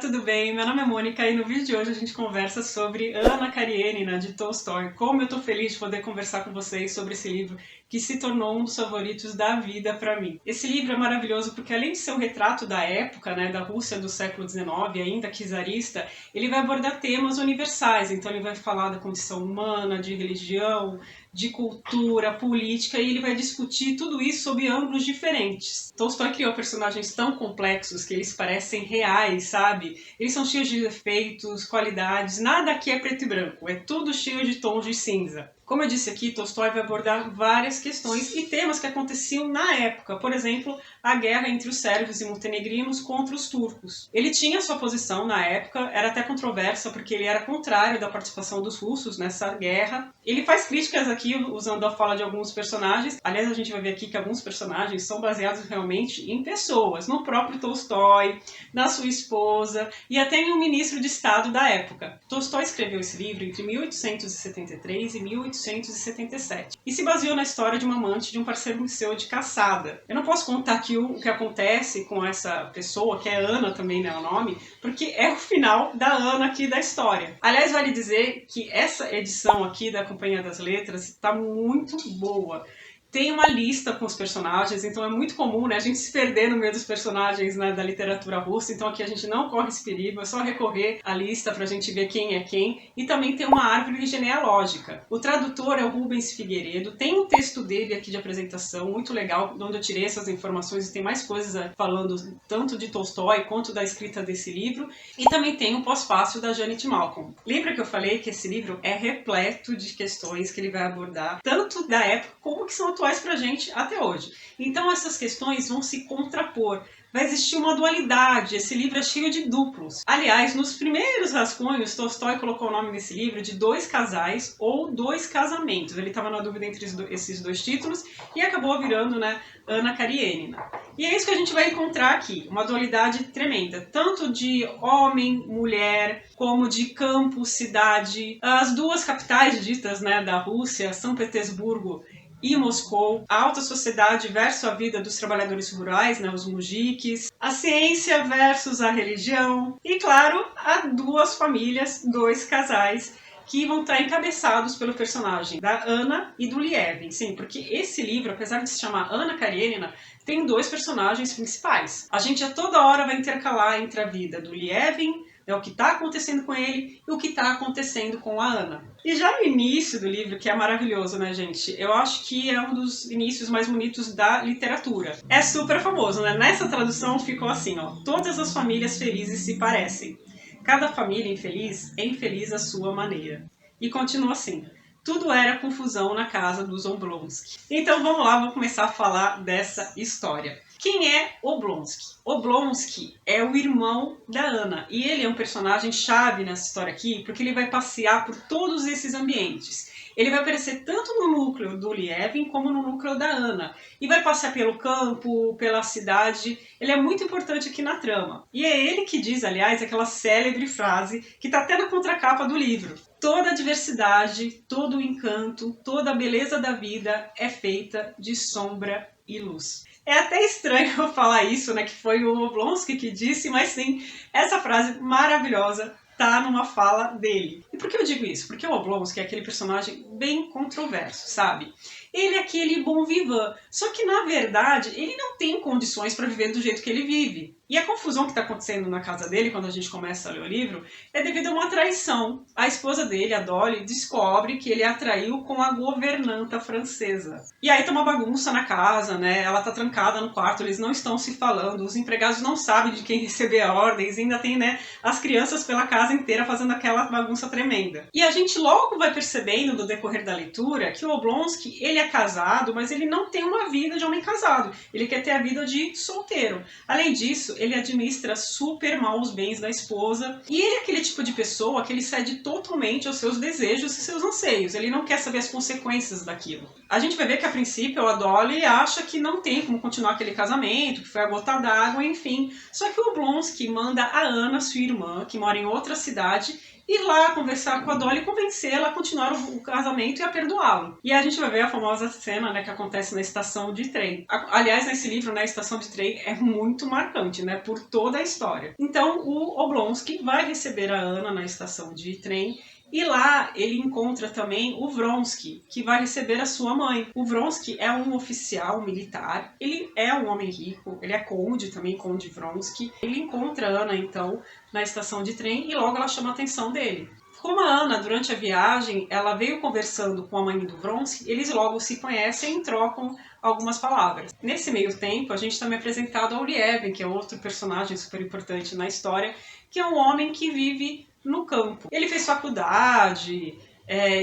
tudo bem? Meu nome é Mônica e no vídeo de hoje a gente conversa sobre Anna Karenina, de Tolstói. Como eu tô feliz de poder conversar com vocês sobre esse livro que se tornou um dos favoritos da vida para mim. Esse livro é maravilhoso porque além de ser um retrato da época, né, da Rússia do século XIX, ainda czarista, ele vai abordar temas universais. Então ele vai falar da condição humana, de religião, de cultura, política, e ele vai discutir tudo isso sob ângulos diferentes. Tolstói criou personagens tão complexos que eles parecem reais, sabe? Eles são cheios de defeitos, qualidades, nada aqui é preto e branco, é tudo cheio de tons de cinza. Como eu disse aqui, Tolstói vai abordar várias questões e temas que aconteciam na época. Por exemplo, a guerra entre os sérvios e montenegrinos contra os turcos. Ele tinha sua posição na época, era até controversa porque ele era contrário da participação dos russos nessa guerra. Ele faz críticas aqui usando a fala de alguns personagens. Aliás, a gente vai ver aqui que alguns personagens são baseados realmente em pessoas, no próprio Tolstói, na sua esposa e até em um ministro de Estado da época. Tolstói escreveu esse livro entre 1873 e 1877 e se baseou na história de uma amante de um parceiro seu de caçada. Eu não posso contar aqui o que acontece com essa pessoa, que é Ana também, né, o nome, porque é o final da Ana aqui da história. Aliás, vale dizer que essa edição aqui da Companhia das Letras está muito boa. Tem uma lista com os personagens, então é muito comum, né, a gente se perder no meio dos personagens, né, da literatura russa, então aqui a gente não corre esse perigo, é só recorrer à lista pra gente ver quem é quem, e também tem uma árvore genealógica. O tradutor é o Rubens Figueiredo, tem um texto dele aqui de apresentação, muito legal, onde eu tirei essas informações e tem mais coisas falando tanto de Tolstói quanto da escrita desse livro, e também tem um pós-fácil da Janet Malcolm. Lembra que eu falei que esse livro é repleto de questões que ele vai abordar, tanto da época como que são atuais pra gente até hoje. Então essas questões vão se contrapor. Vai existir uma dualidade, esse livro é cheio de duplos. Aliás, nos primeiros rascunhos, Tolstói colocou o nome desse livro de Dois Casais ou Dois Casamentos. Ele estava na dúvida entre esses dois títulos e acabou virando, né, Anna Karenina. E é isso que a gente vai encontrar aqui, uma dualidade tremenda, tanto de homem, mulher, como de campo, cidade. As duas capitais ditas, né, da Rússia, São Petersburgo e Moscou, a alta sociedade versus a vida dos trabalhadores rurais, né, os mujiques, a ciência versus a religião e, claro, há duas famílias, dois casais que vão estar encabeçados pelo personagem da Anna e do Lievin. Sim, porque esse livro, apesar de se chamar Anna Karenina, tem dois personagens principais. A gente a toda hora vai intercalar entre a vida do Lievin, o que está acontecendo com ele e o que está acontecendo com a Ana. E já no início do livro, que é maravilhoso, né, gente? Eu acho que é um dos inícios mais bonitos da literatura. É super famoso, né? Nessa tradução ficou assim, ó. Todas as famílias felizes se parecem. Cada família infeliz é infeliz à sua maneira. E continua assim. Tudo era confusão na casa dos Oblonsky. Então vamos lá, vamos começar a falar dessa história. Quem é Oblonsky? Oblonsky é o irmão da Anna e ele é um personagem chave nessa história aqui porque ele vai passear por todos esses ambientes. Ele vai aparecer tanto no núcleo do Lievin como no núcleo da Anna. E vai passear pelo campo, pela cidade. Ele é muito importante aqui na trama. E é ele que diz, aliás, aquela célebre frase que está até na contracapa do livro. Toda a diversidade, todo o encanto, toda a beleza da vida é feita de sombra e luz. É até estranho eu falar isso, né, que foi o Oblonsky que disse, mas sim, essa frase maravilhosa tá numa fala dele. E por que eu digo isso? Porque o Oblonsky é aquele personagem bem controverso, sabe? Ele é aquele bon vivant, só que na verdade ele não tem condições para viver do jeito que ele vive. E a confusão que está acontecendo na casa dele, quando a gente começa a ler o livro, é devido a uma traição. A esposa dele, a Dolly, descobre que ele a traiu com a governanta francesa. E aí tá uma bagunça na casa, né? Ela tá trancada no quarto, eles não estão se falando, os empregados não sabem de quem receber ordens, ainda tem, né, as crianças pela casa inteira fazendo aquela bagunça tremenda. E a gente logo vai percebendo, no decorrer da leitura, que o Oblonsky, ele é casado, mas ele não tem uma vida de homem casado. Ele quer ter a vida de solteiro. Além disso, ele administra super mal os bens da esposa. E ele é aquele tipo de pessoa que ele cede totalmente aos seus desejos e seus anseios. Ele não quer saber as consequências daquilo. A gente vai ver que, a princípio, a Dolly acha que não tem como continuar aquele casamento, que foi a gota d'água, enfim. Só que o Oblonsky manda a Anna, sua irmã, que mora em outra cidade, ir lá conversar com a Dolly e convencê-la a continuar o casamento e a perdoá-lo. E a gente vai ver a famosa famosa cena, né, que acontece na estação de trem. Aliás, nesse livro, né, a estação de trem é muito marcante, né, por toda a história. Então, o Oblonsky vai receber a Anna na estação de trem e lá ele encontra também o Vronsky, que vai receber a sua mãe. O Vronsky é um oficial militar, ele é um homem rico, ele é conde também, conde Vronsky. Ele encontra a Anna, então, na estação de trem e logo ela chama a atenção dele. Como a Anna, durante a viagem, ela veio conversando com a mãe do Vronsky, eles logo se conhecem e trocam algumas palavras. Nesse meio tempo, a gente também é apresentado ao Lieven, que é outro personagem super importante na história, que é um homem que vive no campo. Ele fez faculdade,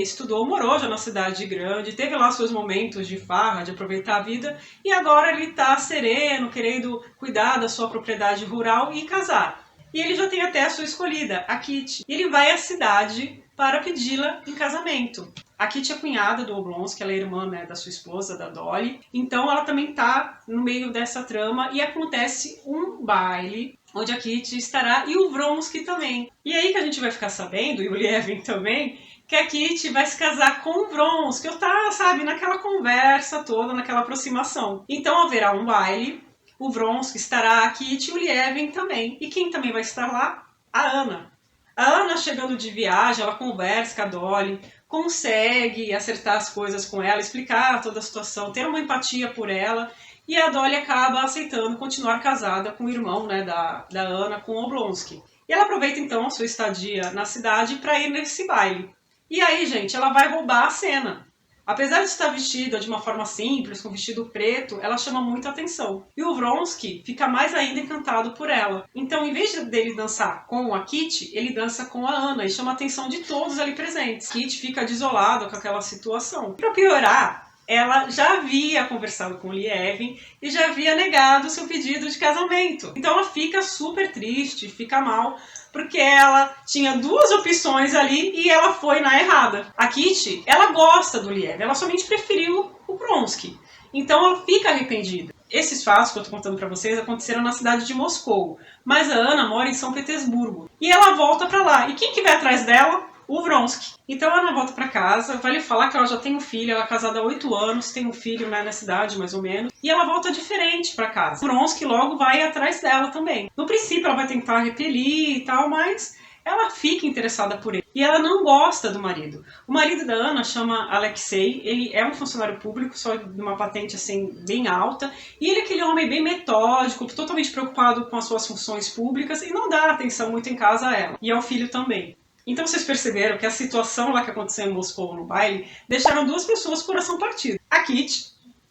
estudou, morou já na cidade grande, teve lá seus momentos de farra, de aproveitar a vida, e agora ele está sereno, querendo cuidar da sua propriedade rural e casar. E ele já tem até a sua escolhida, a Kitty. Ele vai à cidade para pedi-la em casamento. A Kitty é cunhada do Oblonsky, ela é irmã, né, da sua esposa, da Dolly. Então ela também está no meio dessa trama e acontece um baile onde a Kitty estará e o Vronsky também. E aí que a gente vai ficar sabendo, e o Lieven também, que a Kitty vai se casar com o Vronsky. Tá, sabe, naquela conversa toda, naquela aproximação. Então haverá um baile. O Vronsky estará, a Kitty e o Lieven também. E quem também vai estar lá? A Anna. A Anna, chegando de viagem, ela conversa com a Dolly, consegue acertar as coisas com ela, explicar toda a situação, ter uma empatia por ela, e a Dolly acaba aceitando continuar casada com o irmão, né, da Anna, com o Oblonsky. E ela aproveita então a sua estadia na cidade para ir nesse baile. E aí, gente, ela vai roubar a cena. Apesar de estar vestida de uma forma simples, com vestido preto, ela chama muita atenção. E o Vronsky fica mais ainda encantado por ela. Então, em vez dele dançar com a Kitty, ele dança com a Anna e chama a atenção de todos ali presentes. Kitty fica desolada com aquela situação. Para piorar, ela já havia conversado com o Lieven e já havia negado seu pedido de casamento. Então ela fica super triste, fica mal, porque ela tinha duas opções ali e ela foi na errada. A Kitty, ela gosta do Lieven, ela somente preferiu o Vronsky. Então ela fica arrependida. Esses fatos que eu tô contando pra vocês aconteceram na cidade de Moscou, mas a Anna mora em São Petersburgo. E ela volta pra lá. E quem que vai atrás dela? O Vronsky. Então a Anna volta pra casa, vai lhe falar que ela já tem um filho, ela é casada há 8 anos, tem um filho, né, na cidade, mais ou menos, e ela volta diferente pra casa. O Vronsky logo vai atrás dela também. No princípio ela vai tentar repelir e tal, mas ela fica interessada por ele. E ela não gosta do marido. O marido da Anna chama Alexei, ele é um funcionário público, só de uma patente assim bem alta, e ele é aquele homem bem metódico, totalmente preocupado com as suas funções públicas e não dá atenção muito em casa a ela. E ao filho também. Então vocês perceberam que a situação lá que aconteceu em Moscou no baile deixaram duas pessoas com o coração partido. A Kitty,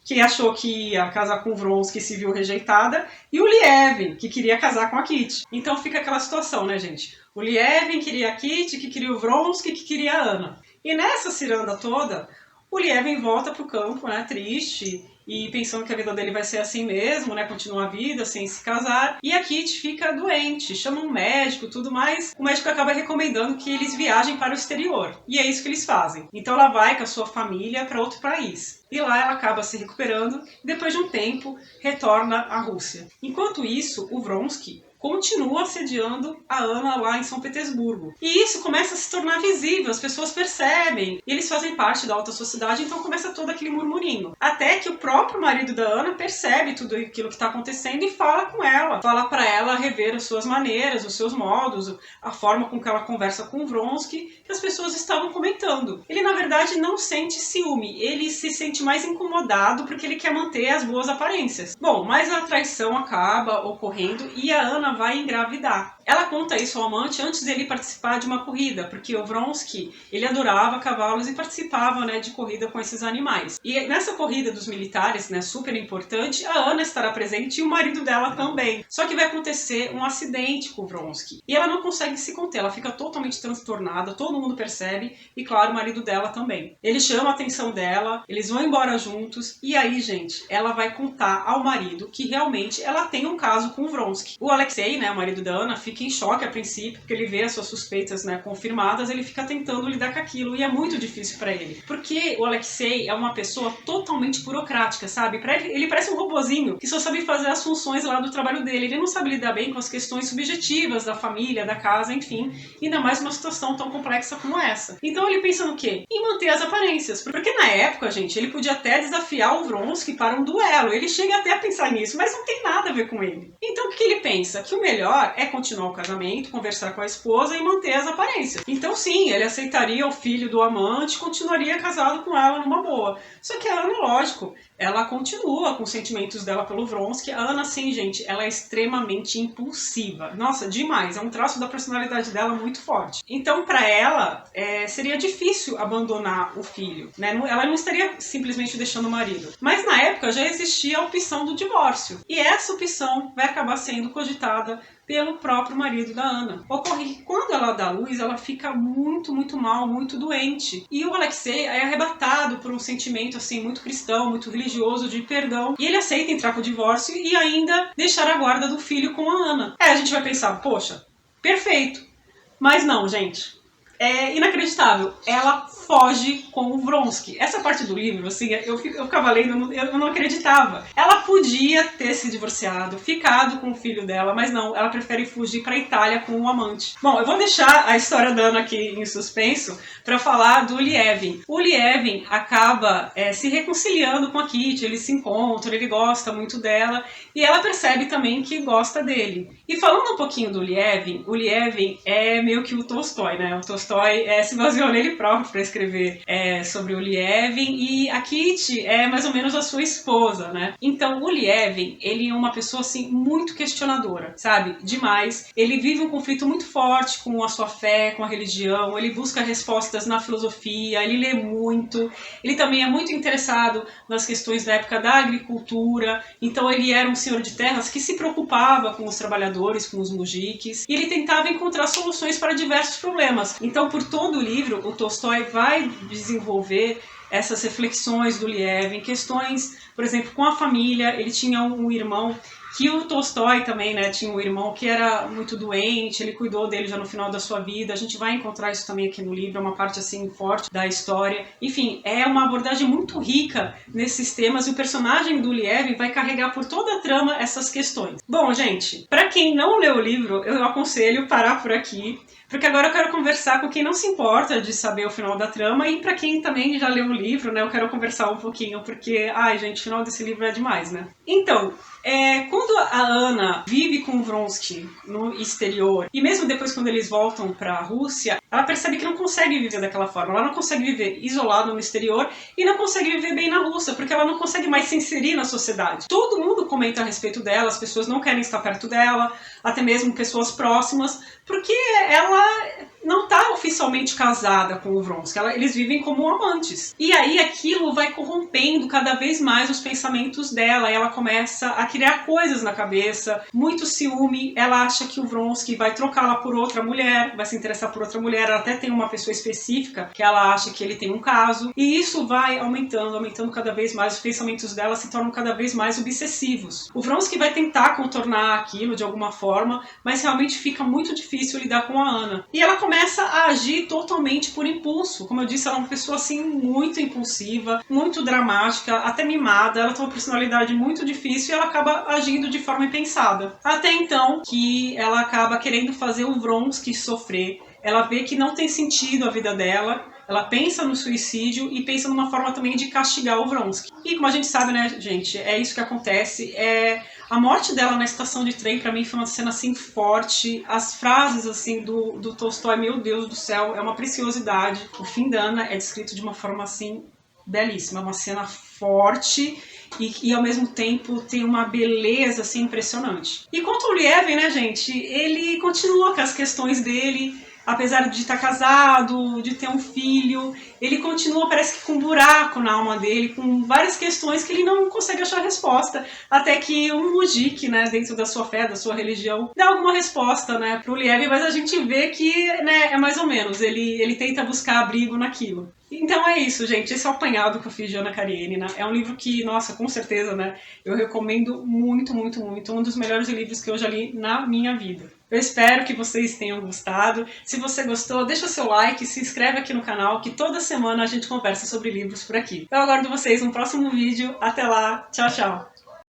que achou que ia casar com o Vronsky e se viu rejeitada, e o Lieven, que queria casar com a Kitty. Então fica aquela situação, né, gente? O Lieven queria a Kitty, que queria o Vronsky, que queria a Anna. E nessa ciranda toda, o Lieven volta pro campo, né, triste, e pensando que a vida dele vai ser assim mesmo, né, continuar a vida sem se casar. E a Kitty fica doente, chama um médico, tudo mais. O médico acaba recomendando que eles viajem para o exterior. E é isso que eles fazem. Então ela vai com a sua família para outro país. E lá ela acaba se recuperando e depois de um tempo retorna à Rússia. Enquanto isso, o Vronsky continua assediando a Anna lá em São Petersburgo. E isso começa a se tornar visível, as pessoas percebem. E eles fazem parte da alta sociedade, então começa todo aquele murmurinho. Até que o próprio marido da Anna percebe tudo aquilo que está acontecendo e fala com ela. Fala para ela rever as suas maneiras, os seus modos, a forma com que ela conversa com o Vronsky, que as pessoas estavam comentando. Ele, na verdade, não sente ciúme. Ele se sente mais incomodado porque ele quer manter as boas aparências. Bom, mas a traição acaba ocorrendo e a Anna vai engravidar. Ela conta isso ao amante antes dele participar de uma corrida, porque o Vronsky, ele adorava cavalos e participava, né, de corrida com esses animais. E nessa corrida dos militares, né, super importante, a Anna estará presente e o marido dela também. Só que vai acontecer um acidente com o Vronsky. E ela não consegue se conter, ela fica totalmente transtornada, todo mundo percebe, e claro, o marido dela também. Ele chama a atenção dela, eles vão embora juntos, e aí, gente, ela vai contar ao marido que realmente ela tem um caso com o Vronsky. O Alexei, né, o marido da Anna, fica fica em choque a princípio, porque ele vê as suas suspeitas, né, confirmadas, ele fica tentando lidar com aquilo e é muito difícil para ele. Porque o Alexei é uma pessoa totalmente burocrática, sabe? Ele parece um robozinho que só sabe fazer as funções lá do trabalho dele. Ele não sabe lidar bem com as questões subjetivas da família, da casa, enfim, ainda mais numa situação tão complexa como essa. Então ele pensa no quê? Em manter as aparências. Porque na época, gente, ele podia até desafiar o Vronsky para um duelo. Ele chega até a pensar nisso, mas não tem nada a ver com ele. Então o que ele pensa? Que o melhor é continuar o casamento, conversar com a esposa e manter as aparências. Então sim, ele aceitaria o filho do amante, continuaria casado com ela numa boa. Só que a Ana, lógico, ela continua com os sentimentos dela pelo Vronsky. A Ana, sim, gente, ela é extremamente impulsiva. Nossa, demais. É um traço da personalidade dela muito forte. Então, para ela, seria difícil abandonar o filho, né? Ela não estaria simplesmente deixando o marido. Mas na época já existia a opção do divórcio. E essa opção vai acabar sendo cogitada pelo próprio marido da Ana. Ocorre que quando ela dá luz, ela fica muito, muito mal, muito doente. E o Alexei é arrebatado por um sentimento assim muito cristão, muito religioso de perdão. E ele aceita entrar com o divórcio e ainda deixar a guarda do filho com a Ana. A gente vai pensar, poxa, perfeito. Mas não, gente. É inacreditável. Ela foge com o Vronsky. Essa parte do livro, assim, eu ficava lendo, eu não acreditava. Ela podia ter se divorciado, ficado com o filho dela, mas não, ela prefere fugir para a Itália com o amante. Bom, eu vou deixar a história da Ana aqui em suspenso para falar do Lievin. O Lievin acaba se reconciliando com a Kitty, eles se encontram, ele gosta muito dela e ela percebe também que gosta dele. E falando um pouquinho do Lievin, o Lievin é meio que o Tolstói, né? O Tolstói se baseou nele próprio para escrever sobre o Lievin e a Kitty é mais ou menos a sua esposa, né? Então o Lievin, ele é uma pessoa assim muito questionadora, sabe? Demais. Ele vive um conflito muito forte com a sua fé, com a religião, ele busca respostas na filosofia, ele lê muito, ele também é muito interessado nas questões da época da agricultura, então ele era um senhor de terras que se preocupava com os trabalhadores, com os mujiques, e ele tentava encontrar soluções para diversos problemas. Então, por todo o livro, o Tolstói vai desenvolver essas reflexões do Lievin, questões, por exemplo, com a família. Ele tinha um irmão que o Tolstói também, né, tinha um irmão que era muito doente, ele cuidou dele já no final da sua vida. A gente vai encontrar isso também aqui no livro, é uma parte assim forte da história. Enfim, é uma abordagem muito rica nesses temas e o personagem do Lievin vai carregar por toda a trama essas questões. Bom, gente, para quem não leu o livro, eu aconselho parar por aqui, porque agora eu quero conversar com quem não se importa de saber o final da trama e para quem também já leu o livro, né, eu quero conversar um pouquinho, porque, ai gente, o final desse livro é demais, né? Então, quando a Ana vive com o Vronsky no exterior, e mesmo depois quando eles voltam para a Rússia, ela percebe que não consegue viver daquela forma, ela não consegue viver isolada no exterior e não consegue viver bem na Rússia, porque ela não consegue mais se inserir na sociedade. Todo mundo comenta a respeito dela, as pessoas não querem estar perto dela, até mesmo pessoas próximas, porque ela não está oficialmente casada com o Vronsky, eles vivem como amantes. E aí aquilo vai corrompendo cada vez mais os pensamentos dela, e ela começa a criar coisas na cabeça, muito ciúme, ela acha que o Vronsky vai trocá-la por outra mulher, vai se interessar por outra mulher, ela até tem uma pessoa específica que ela acha que ele tem um caso, e isso vai aumentando cada vez mais, os pensamentos dela se tornam cada vez mais obsessivos. O Vronsky vai tentar contornar aquilo de alguma forma, mas realmente fica muito difícil lidar com a Ana. E ela começa a agir totalmente por impulso. Como eu disse, ela é uma pessoa assim muito impulsiva, muito dramática, até mimada, ela tem uma personalidade muito difícil e ela acaba agindo de forma impensada. Até então que ela acaba querendo fazer o Vronsky sofrer. Ela vê que não tem sentido a vida dela, ela pensa no suicídio e pensa numa forma também de castigar o Vronsky. E como a gente sabe, né, gente, é isso que acontece. A morte dela na estação de trem, pra mim, foi uma cena assim forte. As frases assim do Tolstói, meu Deus do céu, é uma preciosidade. O fim da Ana é descrito de uma forma assim belíssima, uma cena forte e ao mesmo tempo tem uma beleza assim impressionante. E quanto ao Lievin, né, gente, ele continua com as questões dele. Apesar de estar casado, de ter um filho, ele continua, parece que com um buraco na alma dele, com várias questões que ele não consegue achar resposta. Até que um mujik, né, dentro da sua fé, da sua religião, dá alguma resposta, né, pro Lievin, mas a gente vê que, né, é mais ou menos, ele tenta buscar abrigo naquilo. Então é isso, gente, esse é o apanhado que eu fiz de Ana Karenina. É um livro que, nossa, com certeza, né, eu recomendo muito, muito, muito. Um dos melhores livros que eu já li na minha vida. Eu espero que vocês tenham gostado. Se você gostou, deixa seu like, se inscreve aqui no canal, que toda semana a gente conversa sobre livros por aqui. Eu aguardo vocês no próximo vídeo. Até lá, tchau, tchau!